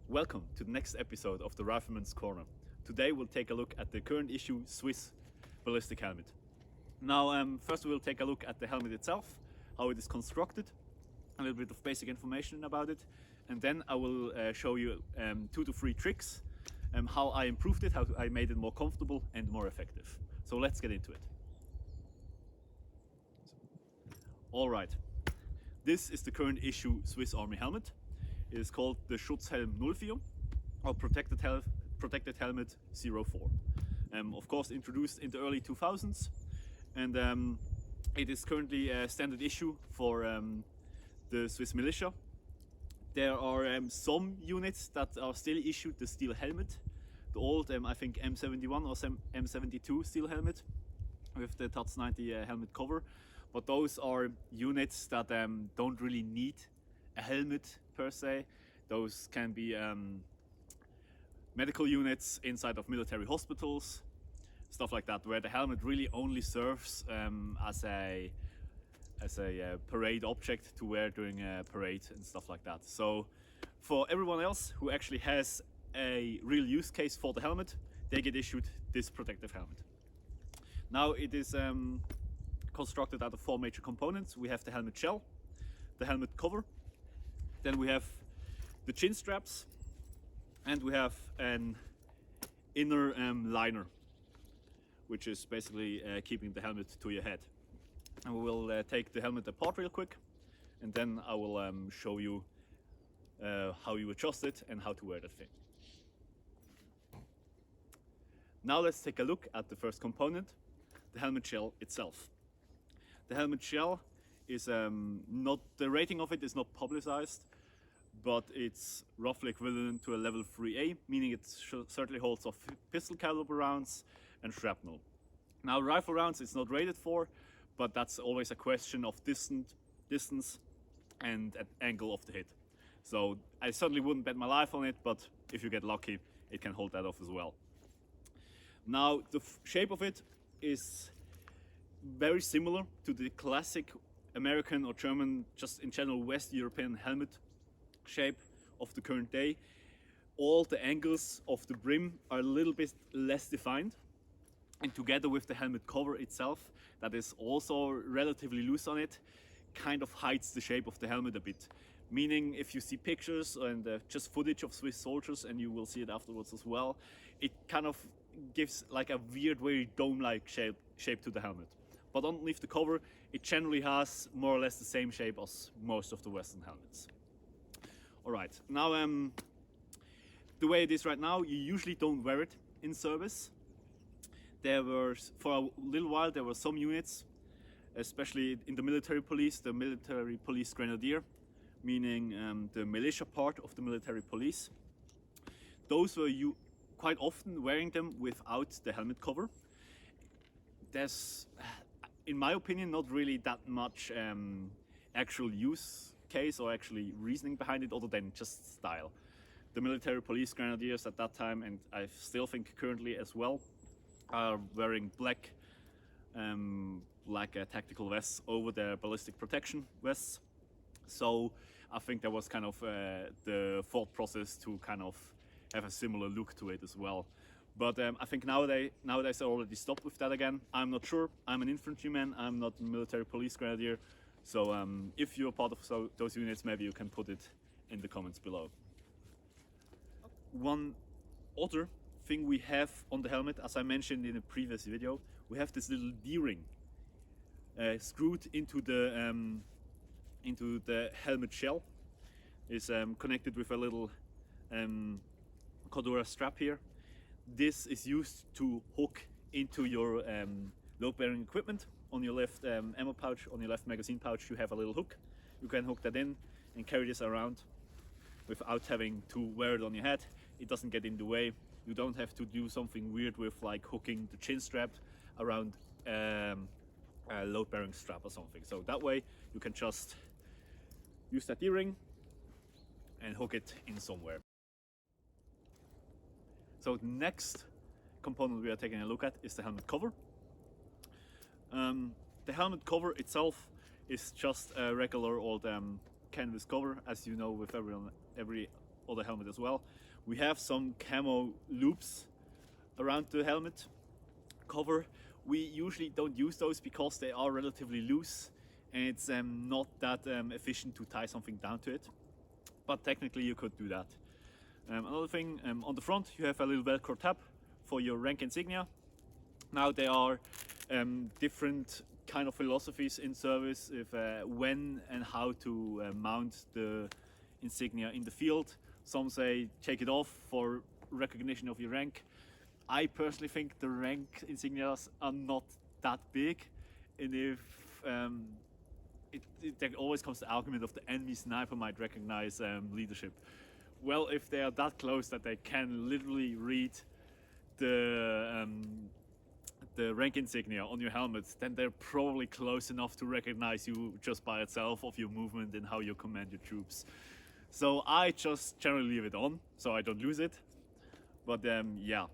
Welcome to the next episode of the Rifleman's Corner. Today we'll take a look at the current issue Swiss ballistic helmet. Now, first we'll take a look at the helmet itself, how it is constructed, a little bit of basic information about it, and then I will show you 2 to 3 tricks, how I improved it, how I made it more comfortable and more effective. So let's get into it. Alright, this is the current issue Swiss Army helmet. It is called the Schutzhelm 04 or Protected Helmet 04. Of course, introduced in the early 2000s, and it is currently a standard issue for the Swiss militia. There are some units that are still issued the steel helmet, the old I think M71 or M72 steel helmet with the TATS 90 helmet cover, but those are units that don't really need a helmet per se. Those can be medical units inside of military hospitals, stuff like that, where the helmet really only serves as a parade object to wear during a parade and stuff like that. So for everyone else who actually has a real use case for the helmet, they get issued this protective helmet. Now it is constructed out of 4 major components. We have the helmet shell, the helmet cover, then we have the chin straps, and we have an inner liner, which is basically keeping the helmet to your head. And we will take the helmet apart real quick, and then I will show you how you adjust it and how to wear that thing. Now let's take a look at the first component, the helmet shell itself. The helmet shell is not, the rating of it is not publicized, but it's roughly equivalent to a level 3A, meaning it certainly holds off pistol caliber rounds and shrapnel. Now rifle rounds it's not rated for, but that's always a question of distance and angle of the hit. So I certainly wouldn't bet my life on it, but if you get lucky, it can hold that off as well. Now the shape of it is very similar to the classic American or German, just in general West European helmet shape of the current day. All the angles of the brim are a little bit less defined, and together with the helmet cover itself, that is also relatively loose on it, kind of hides the shape of the helmet a bit. Meaning if you see pictures and just footage of Swiss soldiers, and you will see it afterwards as well, it kind of gives like a weird, very dome-like shape to the helmet. But underneath the cover, it generally has more or less the same shape as most of the Western helmets. Alright, now the way it is right now, you usually don't wear it in service. For a little while, there were some units, especially in the military police grenadier, meaning the militia part of the military police. Those were quite often wearing them without the helmet cover. There's, in my opinion, not really that much actual use case or actually reasoning behind it other than just style. The military police grenadiers at that time, and I still think currently as well, are wearing black tactical vests over their ballistic protection vests. So I think that was kind of the thought process to kind of have a similar look to it as well. But I think nowadays I already stopped with that again. I'm not sure. I'm an infantryman. I'm not a military police grenadier. So if you're part of those units, maybe you can put it in the comments below. One other thing we have on the helmet, as I mentioned in a previous video, we have this little D-ring screwed into the helmet shell. It's connected with a little Cordura strap here. This is used to hook into your load-bearing equipment. On your left ammo pouch, on your left magazine pouch, you have a little hook. You can hook that in and carry this around without having to wear it on your head. It doesn't get in the way. You don't have to do something weird with like hooking the chin strap around a load-bearing strap or something. So that way you can just use that D-ring and hook it in somewhere. So the next component we are taking a look at is the helmet cover. The helmet cover itself is just a regular old canvas cover, as you know with every other helmet as well. We have some camo loops around the helmet cover. We usually don't use those because they are relatively loose and it's not that efficient to tie something down to it. But technically you could do that. Another thing, on the front you have a little Velcro tab for your rank insignia. Now there are different kind of philosophies in service if when and how to mount the insignia in the field. Some say take it off for recognition of your rank. I personally think the rank insignias are not that big, and if there always comes the argument of the enemy sniper might recognize leadership. Well, if they are that close that they can literally read the rank insignia on your helmet, then they're probably close enough to recognize you just by itself of your movement and how you command your troops. So I just generally leave it on so I don't lose it. But yeah.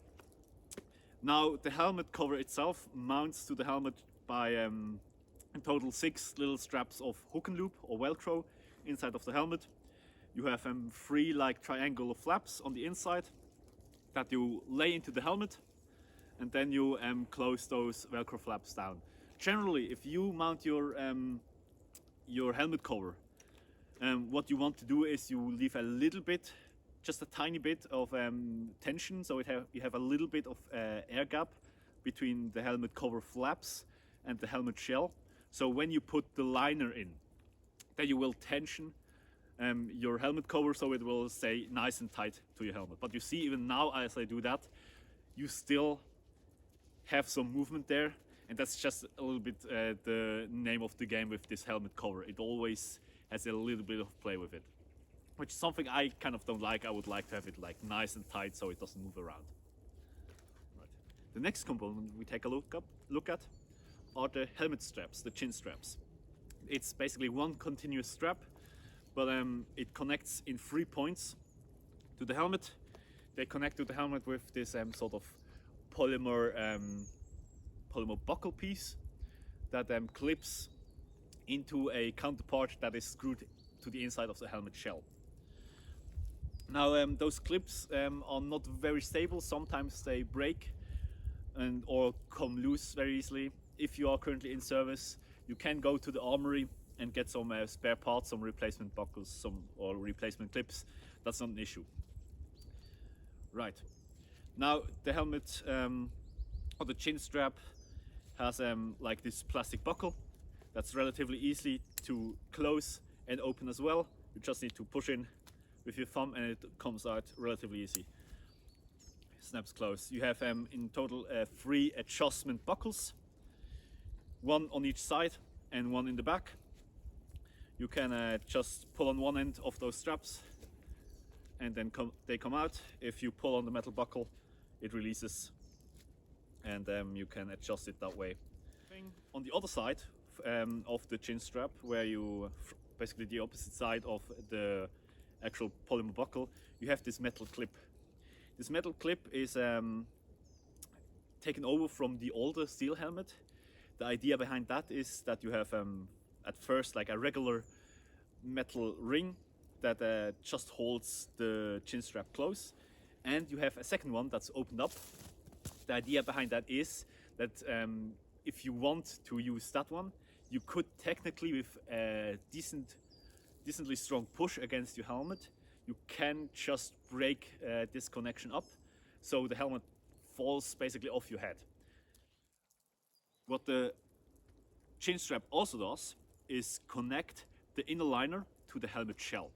Now the helmet cover itself mounts to the helmet by in total 6 little straps of hook and loop or Velcro inside of the helmet. You have 3 like triangular flaps on the inside that you lay into the helmet, and then you close those Velcro flaps down. Generally, if you mount your helmet cover, what you want to do is you leave a little bit, just a tiny bit of tension, so you have a little bit of air gap between the helmet cover flaps and the helmet shell. So when you put the liner in, then you will tension your helmet cover so it will stay nice and tight to your helmet. But you see, even now as I do that, you still have some movement there, and that's just a little bit the name of the game with this helmet cover. It always has a little bit of play with it, which is something I kind of don't like. I would like to have it like nice and tight so it doesn't move around. Right. The next component we take a look at are the helmet straps, the chin straps. It's basically one continuous strap, but it connects in 3 points to the helmet. They connect to the helmet with this sort of polymer buckle piece that clips into a counterpart that is screwed to the inside of the helmet shell. Now those clips are not very stable. Sometimes they break or come loose very easily. If you are currently in service, you can go to the armory and get some spare parts, some replacement buckles, or replacement clips. That's not an issue. Right. Now the helmet or the chin strap has like this plastic buckle that's relatively easy to close and open as well. You just need to push in with your thumb and it comes out relatively easy. Snaps closed. You have in total 3 adjustment buckles, 1 on each side and 1 in the back. You can just pull on one end of those straps and then they come out. If you pull on the metal buckle, it releases, and you can adjust it that way. On the other side of the chin strap, where you basically the opposite side of the actual polymer buckle, you have this metal clip. This metal clip is taken over from the older steel helmet. The idea behind that is that you have at first like a regular metal ring that just holds the chin strap close, and you have a second one that's opened up. The idea behind that is that if you want to use that one, you could technically, with a decently strong push against your helmet, you can just break this connection up so the helmet falls basically off your head. What the chin strap also does is connect the inner liner to the helmet shell.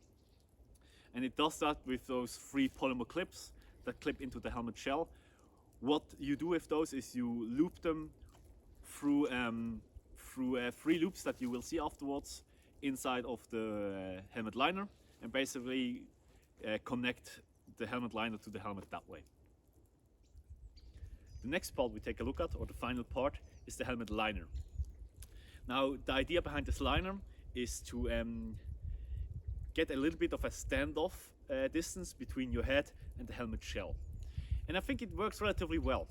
And it does that with those 3 polymer clips that clip into the helmet shell. What you do with those is you loop them through 3 loops that you will see afterwards inside of the helmet liner, and basically connect the helmet liner to the helmet that way. The next part we take a look at, or the final part, is the helmet liner. Now the idea behind this liner is to get a little bit of a standoff distance between your head and the helmet shell. And I think it works relatively well.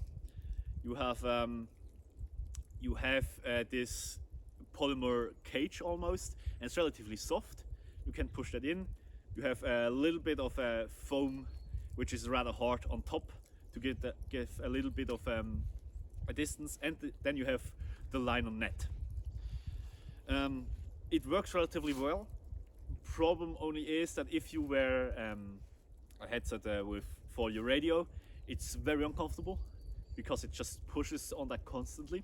You have this polymer cage almost, and it's relatively soft. You can push that in, You have a little bit of foam, which is rather hard on top to give a little bit of a distance, and then you have the liner net. It works relatively well. Problem only is that if you wear a headset for your radio, it's very uncomfortable because it just pushes on that constantly.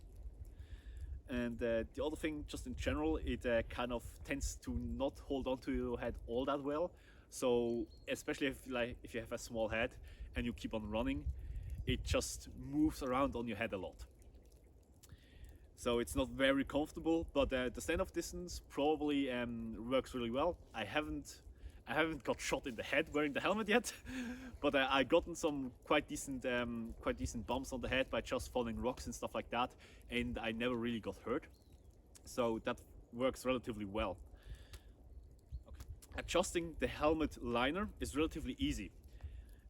And the other thing, just in general, it kind of tends to not hold on to your head all that well. So especially if you have a small head and you keep on running, it just moves around on your head a lot. So it's not very comfortable, but the standoff distance probably works really well. I haven't got shot in the head wearing the helmet yet, but I gotten some quite decent bumps on the head by just falling rocks and stuff like that, and I never really got hurt. So that works relatively well. Okay. Adjusting the helmet liner is relatively easy.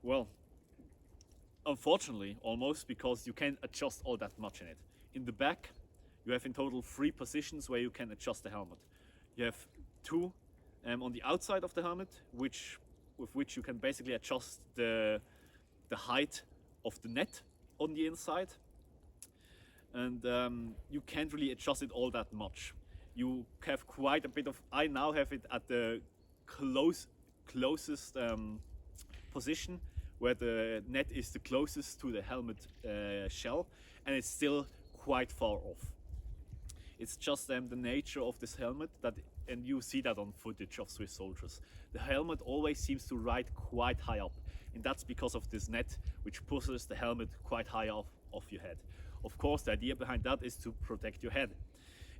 Well, unfortunately, almost, because you can't adjust all that much in it. In the back, you have in total 3 positions where you can adjust the helmet. You have 2 on the outside of the helmet, with which you can basically adjust the height of the net on the inside. And you can't really adjust it all that much. You have quite a bit of, I now have it at the closest position, where the net is the closest to the helmet shell, and it's still quite far off. It's just the nature of this helmet that, and you see that on footage of Swiss soldiers. The helmet always seems to ride quite high up, and that's because of this net, which pushes the helmet quite high off your head. Of course, the idea behind that is to protect your head.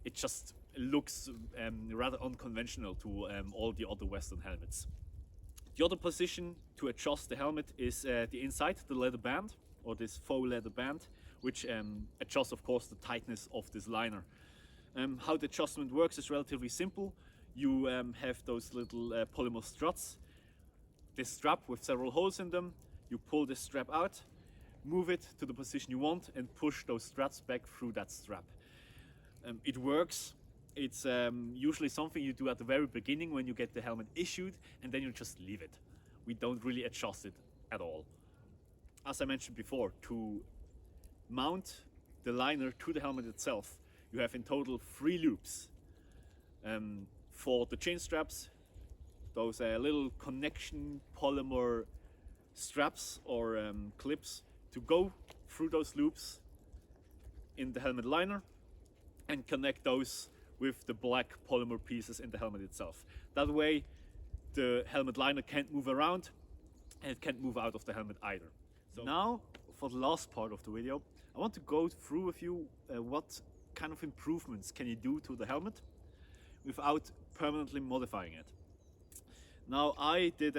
It just looks rather unconventional to all the other Western helmets. The other position to adjust the helmet is the inside, the leather band, or this faux leather band, which adjusts, of course, the tightness of this liner. How the adjustment works is relatively simple. You have those little polymer struts, this strap with several holes in them. You pull this strap out, move it to the position you want, and push those struts back through that strap. It works. It's usually something you do at the very beginning when you get the helmet issued, and then you just leave it. We don't really adjust it at all. As I mentioned before, to mount the liner to the helmet itself, you have in total 3 loops. For the chin straps, those little connection polymer straps or clips to go through those loops in the helmet liner and connect those with the black polymer pieces in the helmet itself. That way the helmet liner can't move around and it can't move out of the helmet either. So now, for the last part of the video, I want to go through with you what kind of improvements can you do to the helmet without permanently modifying it. Now, I did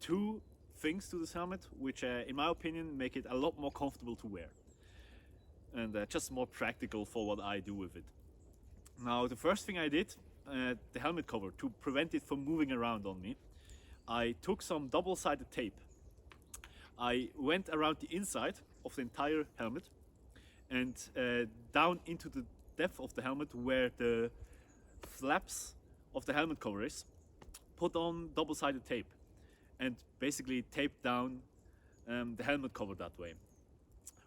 2 things to this helmet which in my opinion make it a lot more comfortable to wear and just more practical for what I do with it. Now, the first thing I did, the helmet cover, to prevent it from moving around on me, I took some double-sided tape. I went around the inside of the entire helmet and down into the depth of the helmet where the flaps of the helmet cover is, put on double-sided tape and basically taped down the helmet cover that way.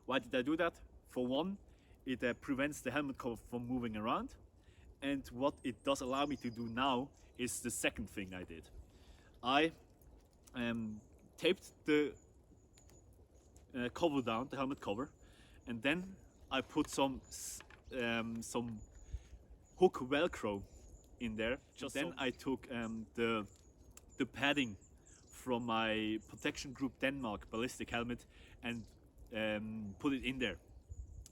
Why did I do that? For one, it prevents the helmet cover from moving around, and what it does allow me to do now is the second thing I did. I taped the cover down, the helmet cover, and then I put some hook Velcro in there. Just then I took the padding from my protection group Denmark Ballistic helmet and put it in there.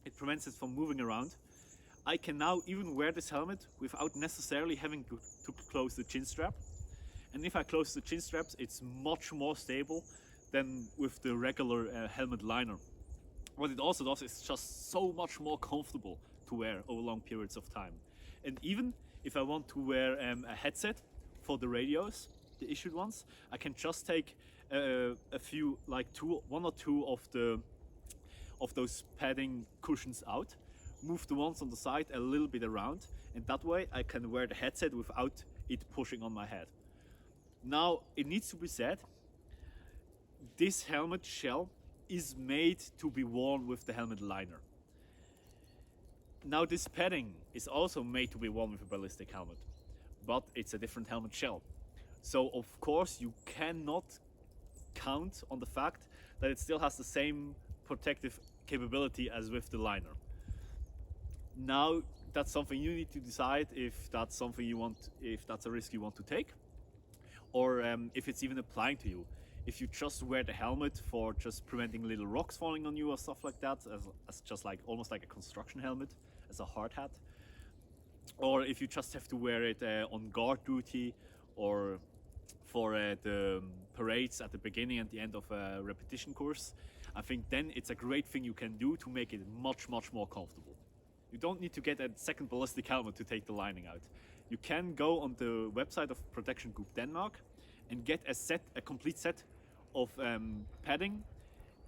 It prevents it from moving around. I can now even wear this helmet without necessarily having to close the chin strap. And if I close the chin straps, it's much more stable than with the regular helmet liner. What it also does is just so much more comfortable to wear over long periods of time. And even if I want to wear a headset for the radios, the issued ones, I can just take a few, like 1 or 2 of those padding cushions out, move the ones on the side a little bit around, and that way I can wear the headset without it pushing on my head. Now, it needs to be said, this helmet shell is made to be worn with the helmet liner. Now, this padding is also made to be worn with a ballistic helmet, but it's a different helmet shell. So, of course, you cannot count on the fact that it still has the same protective capability as with the liner. Now, that's something you need to decide if that's something you want, if that's a risk you want to take, or if it's even applying to you. If you just wear the helmet for just preventing little rocks falling on you or stuff like that, as just like almost like a construction helmet, as a hard hat, or if you just have to wear it on guard duty or for the parades at the beginning and the end of a repetition course, I think then it's a great thing you can do to make it much more comfortable. You don't need to get a second ballistic helmet to take the lining out. You can go on the website of Protection Group Denmark and get a complete set of padding,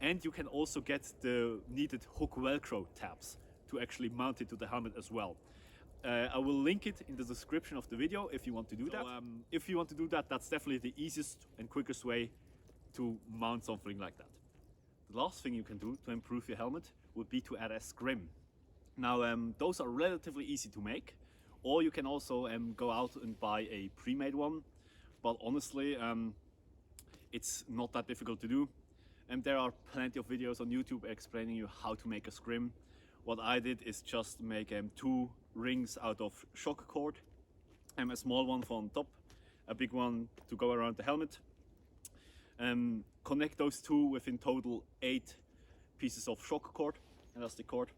and you can also get the needed hook velcro tabs to actually mount it to the helmet as well. I will link it in the description of the video if you want to do that. If you want to do that, that's definitely the easiest and quickest way to mount something like that. The last thing you can do to improve your helmet would be to add a scrim. Now, those are relatively easy to make, or you can also go out and buy a pre-made one, but honestly, it's not that difficult to do. And there are plenty of videos on YouTube explaining you how to make a scrim. What I did is just make 2 rings out of shock cord, a small one for on top, a big one to go around the helmet. Connect those 2 with in total 8 pieces of shock cord, elastic cord,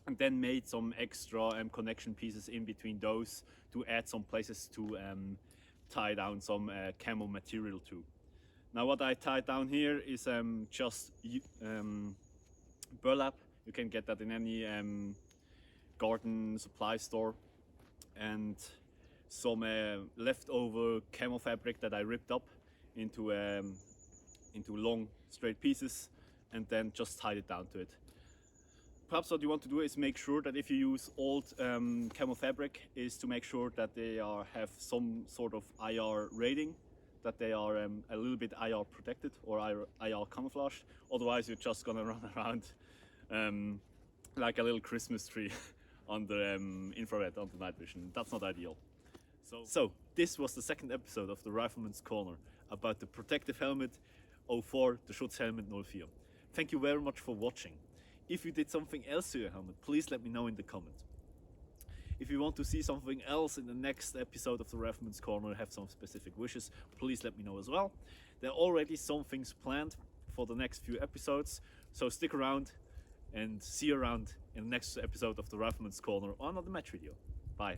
and then made some extra connection pieces in between those to add some places to tie down some camo material to. Now, what I tied down here is just burlap. You can get that in any garden supply store, and some leftover camo fabric that I ripped up into long straight pieces, and then just tied it down to it. Perhaps what you want to do is make sure that if you use old camo fabric, is to make sure that they have some sort of IR rating, that they are a little bit IR protected or IR camouflaged. Otherwise, you're just gonna run around like a little Christmas tree on the infrared, on the night vision. That's not ideal. So this was the second episode of the Rifleman's Corner about the protective helmet 04, the Schutzhelmet 04. Thank you very much for watching. If you did something else to your helmet, please let me know in the comments. If you want to see something else in the next episode of the Rifleman's Corner, have some specific wishes, please let me know as well. There are already some things planned for the next few episodes, so stick around and see you around in the next episode of the Rifleman's Corner or another match video. Bye.